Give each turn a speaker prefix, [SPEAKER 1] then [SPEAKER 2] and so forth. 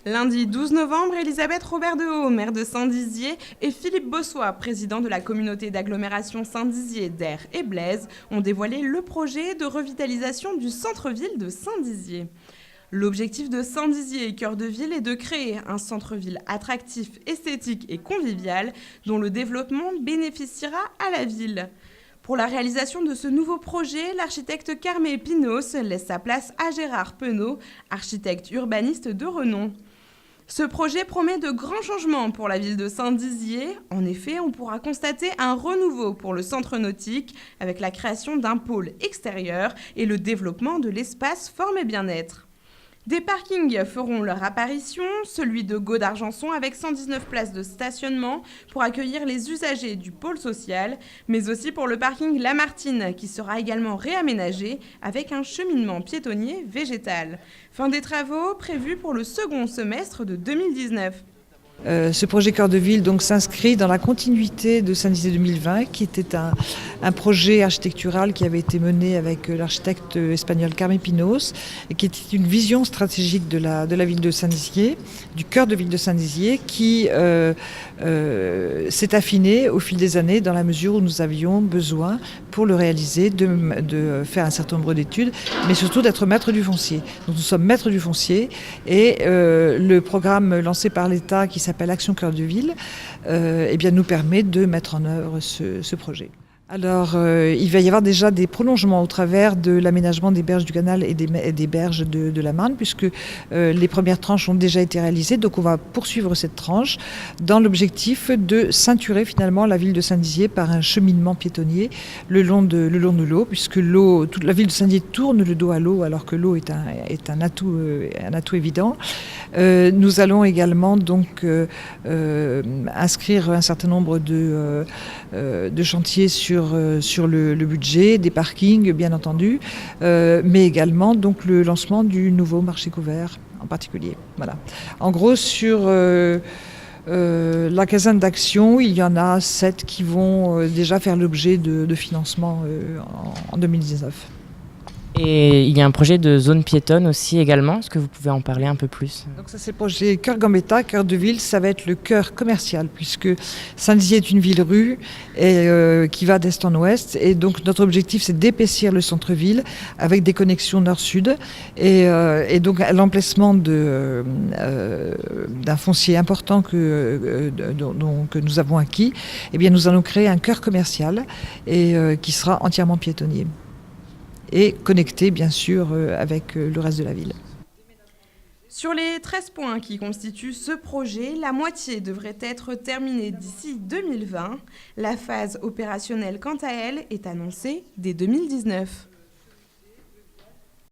[SPEAKER 1] Lundi 12 novembre, Elisabeth Robert de Haut, maire de Saint-Dizier, et Philippe Bossois, président de la communauté d'agglomération Saint-Dizier, d'Aire et Blaise, ont dévoilé le projet de revitalisation du centre-ville de Saint-Dizier. L'objectif de Saint-Dizier, cœur de ville, est de créer un centre-ville attractif, esthétique et convivial, dont le développement bénéficiera à la ville. Pour la réalisation de ce nouveau projet, l'architecte Carmé Pinos laisse sa place à Gérard Penaud, architecte urbaniste de renom. Ce projet promet de grands changements pour la ville de Saint-Dizier. En effet, on pourra constater un renouveau pour le centre nautique avec la création d'un pôle extérieur et le développement de l'espace forme et bien-être. Des parkings feront leur apparition, celui de Gaud d'Argenson avec 119 places de stationnement pour accueillir les usagers du pôle social, mais aussi pour le parking Lamartine qui sera également réaménagé avec un cheminement piétonnier végétal. Fin des travaux prévus pour le second semestre de 2019.
[SPEAKER 2] Ce projet Cœur de Ville donc s'inscrit dans la continuité de Saint-Dizier 2020, qui était un projet architectural qui avait été mené avec l'architecte espagnol Carmé Pinos, et qui était une vision stratégique de la ville de Saint-Dizier, du cœur de ville de Saint-Dizier, qui s'est affiné au fil des années dans la mesure où nous avions besoin, pour le réaliser, de faire un certain nombre d'études, mais surtout d'être maître du foncier. Donc nous sommes maîtres du foncier, et le programme lancé par l'État qui s'appelle Action Cœur de Ville, eh bien, nous permet de mettre en œuvre ce projet. Alors, il va y avoir déjà des prolongements au travers de l'aménagement des berges du canal et des berges de la Marne, puisque les premières tranches ont déjà été réalisées. Donc, on va poursuivre cette tranche dans l'objectif de ceinturer finalement la ville de Saint-Dizier par un cheminement piétonnier le long de l'eau, puisque toute la ville de Saint-Dizier tourne le dos à l'eau, alors que l'eau est un atout évident. Nous allons également donc inscrire un certain nombre de chantiers sur le budget, des parkings bien entendu, mais également donc le lancement du nouveau marché couvert en particulier. Voilà. En gros, sur la quinzaine d'actions, il y en a 7 qui vont déjà faire l'objet de financement en 2019.
[SPEAKER 3] Et il y a un projet de zone piétonne aussi également. Est-ce que vous pouvez en parler un peu plus ?
[SPEAKER 2] Donc ça, c'est le projet Cœur Gambetta, Cœur de Ville. Ça va être le cœur commercial, puisque Saint-Dizier est une ville-rue qui va d'est en ouest. Et donc notre objectif, c'est d'épaissir le centre-ville avec des connexions nord-sud. Et donc l'emplacement d'un foncier important que nous avons acquis, eh bien, nous allons créer un cœur commercial qui sera entièrement piétonnier. Et connecté, bien sûr, avec le reste de la ville.
[SPEAKER 1] Sur les 13 points qui constituent ce projet, la moitié devrait être terminée d'ici 2020. La phase opérationnelle, quant à elle, est annoncée dès 2019.